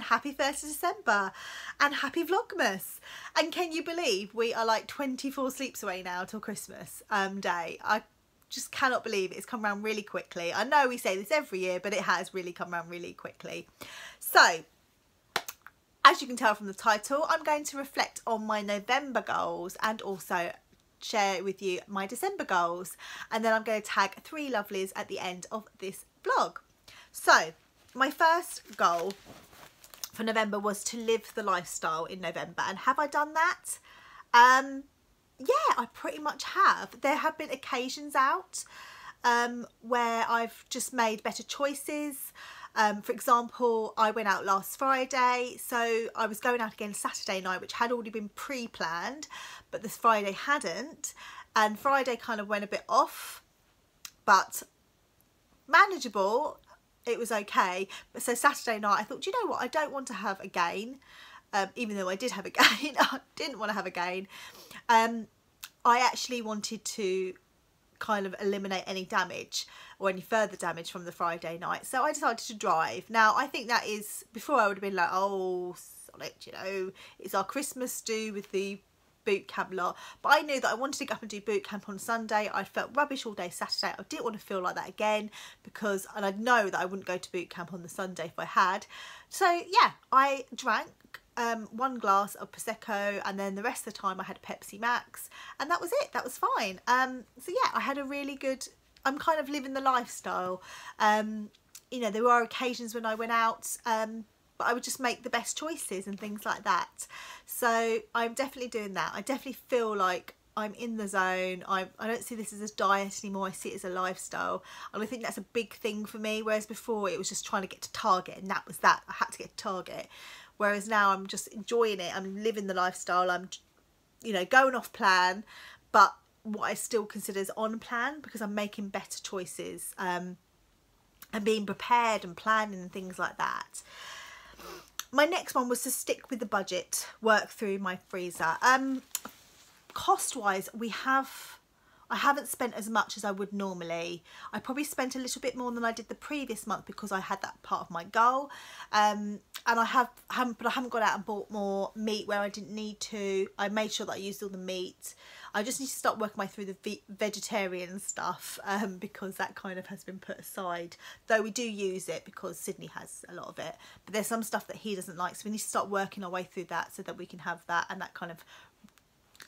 happy 1st of December and happy Vlogmas. And can you believe we are like 24 sleeps away now till Christmas Day? I just cannot believe it. It's come around really quickly. I know we say this every year, but it has really come around really quickly. So as you can tell from the title, I'm going to reflect on my November goals and also share with you my December goals, and then I'm going to tag 3 lovelies at the end of this vlog. So my first goal for November was to live the lifestyle in November, and have I done that? Yeah, I pretty much have. There have been occasions out where I've just made better choices. For example, I went out last Friday, so I was going out again Saturday night, which had already been pre-planned, but this Friday hadn't, and Friday kind of went a bit off, but manageable. It was okay. But so Saturday night I thought, do you know what, I don't want to have a gain, even though I did have a gain. I didn't want to have a gain. I actually wanted to kind of eliminate any damage or any further damage from the Friday night, so I decided to drive. Now I think that is, before I would have been like, oh solid, you know, it's our Christmas do with the boot camp lot, but I knew that I wanted to go up and do boot camp on Sunday. I felt rubbish all day Saturday. I didn't want to feel like that again, because, and I know that I wouldn't go to boot camp on the Sunday if I had. So yeah, I drank 1 glass of Prosecco, and then the rest of the time I had Pepsi Max, and that was it. That was fine. So yeah, I had a really good, I'm kind of living the lifestyle. You know, there were occasions when I went out, but I would just make the best choices and things like that. So I'm definitely doing that. I definitely feel like I'm in the zone. I don't see this as a diet anymore. I see it as a lifestyle, and I think that's a big thing for me, whereas before it was just trying to get to target, and that was that. I had to get to target. Whereas now I'm just enjoying it. I'm living the lifestyle. I'm, you know, going off plan, but what I still consider is on plan, because I'm making better choices and being prepared and planning and things like that. My next one was to stick with the budget, work through my freezer. Cost wise, I haven't spent as much as I would normally. I probably spent a little bit more than I did the previous month, because I had that part of my goal. And I haven't gone out and bought more meat where I didn't need to. I made sure that I used all the meat. I just need to start working my way through the vegetarian stuff, because that kind of has been put aside. Though we do use it because Sydney has a lot of it. But there's some stuff that he doesn't like, so we need to start working our way through that so that we can have that, and that kind of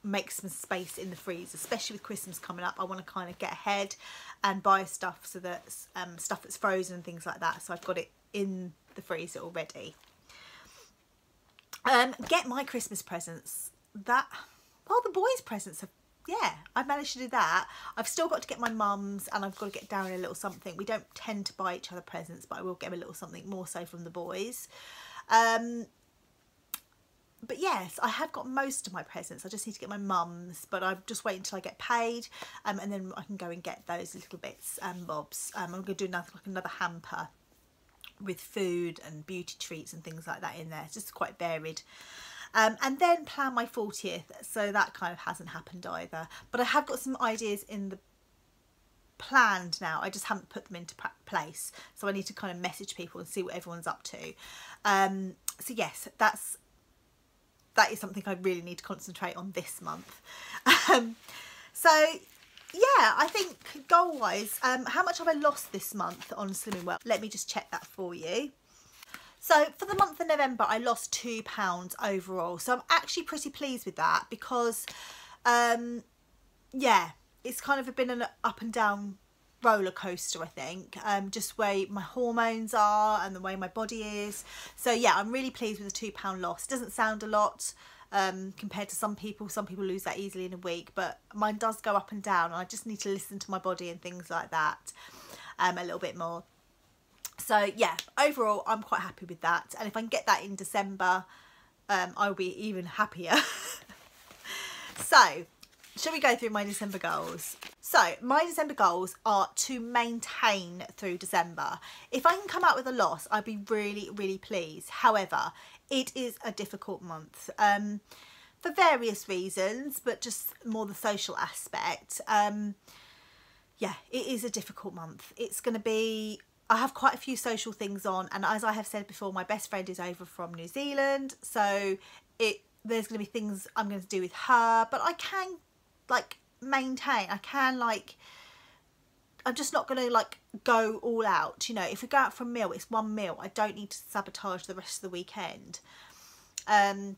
make some space in the freezer, especially with Christmas coming up. I want to kind of get ahead and buy stuff, so that stuff that's frozen and things like that, so I've got it in the freezer already. Get my Christmas presents. That, well, the boys' presents have, yeah, I've managed to do that. I've still got to get my mum's, and I've got to get Darren a little something. We don't tend to buy each other presents, but I will get him a little something, more so from the boys. But yes, I have got most of my presents. I just need to get my mum's, but I'm just waiting until I get paid, and then I can go and get those little bits and bobs. I'm going to do another hamper with food and beauty treats and things like that in there. It's just quite varied. And then plan my 40th, so that kind of hasn't happened either. But I have got some ideas in the planned now. I just haven't put them into place, so I need to kind of message people and see what everyone's up to. So yes, that is something I really need to concentrate on this month. So yeah, I think goal wise, how much have I lost this month on Slimming Well? Let me just check that for you. So for the month of November, I lost £2 overall. So I'm actually pretty pleased with that, because yeah, it's kind of been an up and down roller coaster, I think, just where my hormones are and the way my body is. So yeah, I'm really pleased with the £2 loss. It doesn't sound a lot compared to some people lose that easily in a week, but mine does go up and down, and I just need to listen to my body and things like that a little bit more. So yeah, overall I'm quite happy with that, and if I can get that in December, I'll be even happier. So shall we go through my December goals? So my December goals are to maintain through December. If I can come out with a loss, I'd be really, really pleased. However, it is a difficult month for various reasons, but just more the social aspect. Yeah, it is a difficult month. It's going to be I have quite a few social things on, and as I have said before, my best friend is over from New Zealand, so there's going to be things I'm going to do with her, but I can like maintain, I'm just not going to like go all out, you know. If we go out for a meal, it's one meal. I don't need to sabotage the rest of the weekend. And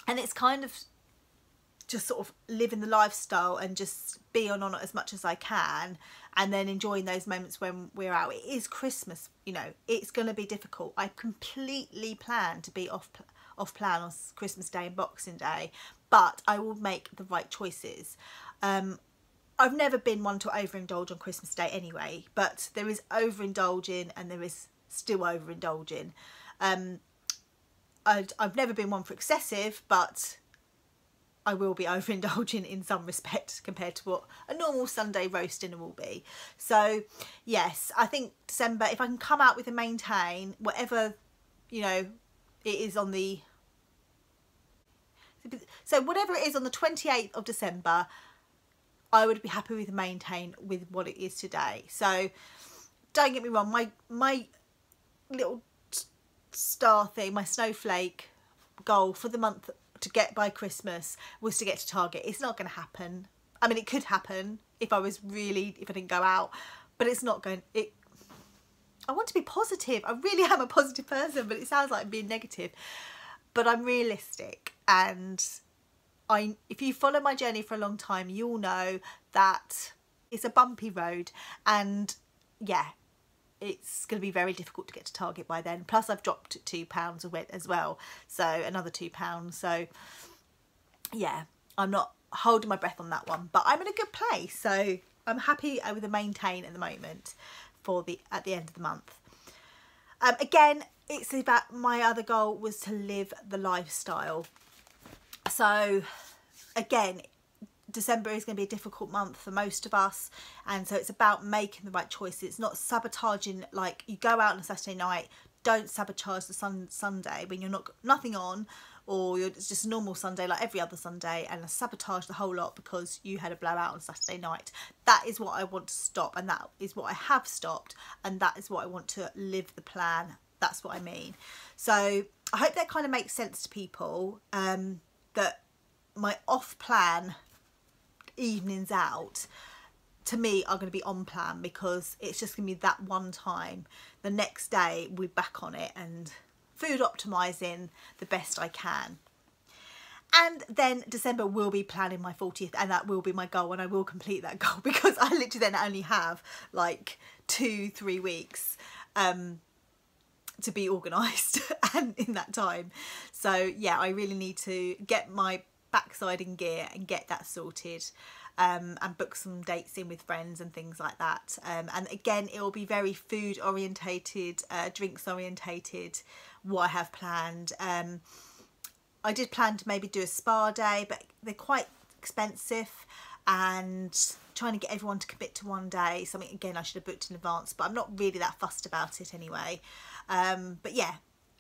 it's kind of just sort of living the lifestyle and just being on it as much as I can, and then enjoying those moments when we're out. It is Christmas, you know, it's going to be difficult. I completely plan to be off plan on Christmas Day and Boxing Day, but I will make the right choices. I've never been one to overindulge on Christmas Day anyway, but there is overindulging and there is still overindulging. I've never been one for excessive, but I will be overindulging in some respect compared to what a normal Sunday roast dinner will be. So yes, I think December, if I can come out with a maintain, whatever, you know, it is on the, so whatever it is on the 28th of December, I would be happy with a maintain with what it is today. So don't get me wrong, my little star thing, my snowflake goal for the month to get by Christmas was to get to Target. It's not going to happen. I mean, it could happen if I didn't go out, but it's not going, I want to be positive. I really am a positive person, but it sounds like I'm being negative. But I'm realistic, and if you follow my journey for a long time, you'll know that it's a bumpy road, and yeah, it's going to be very difficult to get to Target by then. Plus I've dropped £2 a week as well, so another £2. So yeah, I'm not holding my breath on that one, but I'm in a good place, so I'm happy with the maintain at the moment at the end of the month. Again, it's about, my other goal was to live the lifestyle. So again, December is going to be a difficult month for most of us, and so it's about making the right choices. It's not sabotaging, like you go out on a Saturday night, don't sabotage the Sunday when you're nothing on, or it's just a normal Sunday like every other Sunday, and sabotage the whole lot because you had a blowout on Saturday night. That is what I want to stop, and that is what I have stopped, and that is what I want to live the plan. That's what I mean. So I hope that kind of makes sense to people, that my off plan evenings out to me are going to be on plan, because it's just going to be that one time. The next day we're back on it and food optimizing the best I can. And then December will be planning my 40th, and that will be my goal, and I will complete that goal, because I literally then only have like 2-3 weeks to be organised and in that time. So yeah, I really need to get my backside in gear and get that sorted, and book some dates in with friends and things like that. And again, it will be very food orientated, drinks orientated, what I have planned. I did plan to maybe do a spa day, but they're quite expensive, and trying to get everyone to commit to one day, something again I should have booked in advance, but I'm not really that fussed about it anyway. But yeah,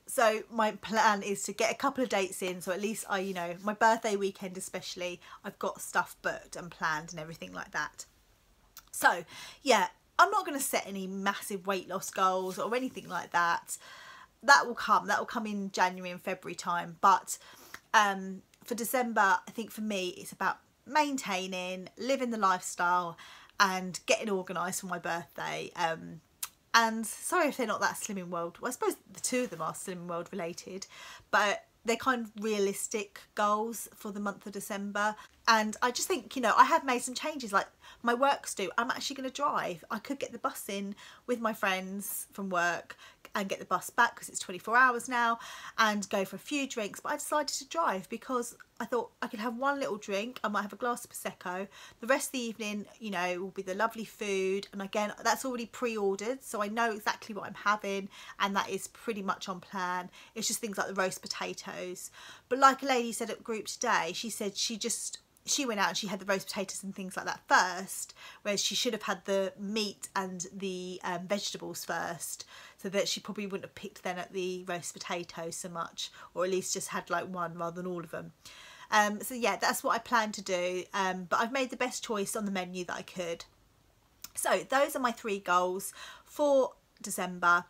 so my plan is to get a couple of dates in, so at least I, you know, my birthday weekend especially, I've got stuff booked and planned and everything like that. So yeah, I'm not going to set any massive weight loss goals or anything like that. That will come in January and February time. But for December, I think for me it's about maintaining, living the lifestyle and getting organised for my birthday. And sorry if they're not that Slimming World. Well, I suppose the two of them are Slimming World related, but they're kind of realistic goals for the month of December. And I just think, you know, I have made some changes, like my works do. I'm actually going to drive. I could get the bus in with my friends from work and get the bus back, because it's 24 hours now, and go for a few drinks, but I decided to drive because I thought I could have one little drink. I might have a glass of Prosecco. The rest of the evening, you know, will be the lovely food, and again, that's already pre-ordered, so I know exactly what I'm having, and that is pretty much on plan. It's just things like the roast potatoes. But like a lady said at group today, she said she went out and she had the roast potatoes and things like that first, whereas she should have had the meat and the vegetables first, so that she probably wouldn't have picked then at the roast potatoes so much, or at least just had like one rather than all of them. So yeah, that's what I plan to do, but I've made the best choice on the menu that I could. So those are my 3 goals for December.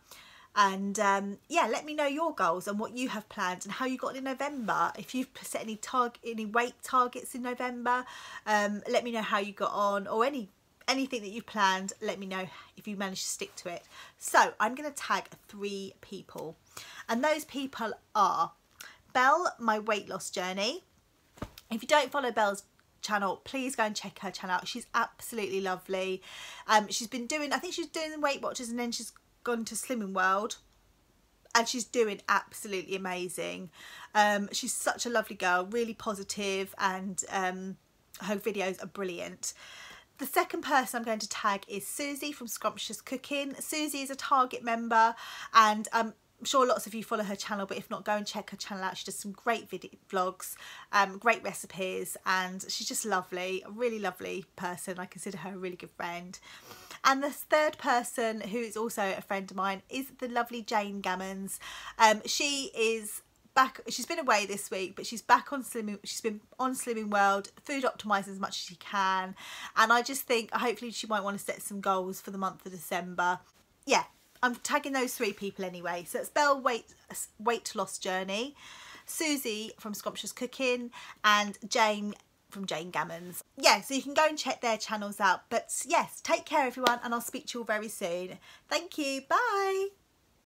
And yeah, let me know your goals and what you have planned and how you got in November. If you've set any weight targets in November, let me know how you got on, or anything that you've planned. Let me know if you managed to stick to it. So I'm going to tag 3 people, and those people are Belle, my weight loss journey. If you don't follow Belle's channel, please go and check her channel out. She's absolutely lovely. She's been doing, I think she's doing the Weight Watchers, and then she's gone to Slimming World, and she's doing absolutely amazing. She's such a lovely girl, really positive, and her videos are brilliant. The second person I'm going to tag is Susie from Scrumptious Cooking. Susie is a Target member, and I'm sure lots of you follow her channel, but if not, go and check her channel out. She does some great vlogs, great recipes, and she's just lovely, a really lovely person. I consider her a really good friend. And the third person, who is also a friend of mine, is the lovely Jane Gammons. She is back. She's been away this week, but she's back on Slimming. She's been on Slimming World, food optimising as much as she can. And I just think hopefully she might want to set some goals for the month of December. Yeah, I'm tagging those 3 people anyway. So it's Belle weight loss journey, Susie from Scrumptious Cooking, and Jane from Jane Gammons. Yeah, so you can go and check their channels out. But yes, take care everyone, and I'll speak to you all very soon. Thank you. Bye.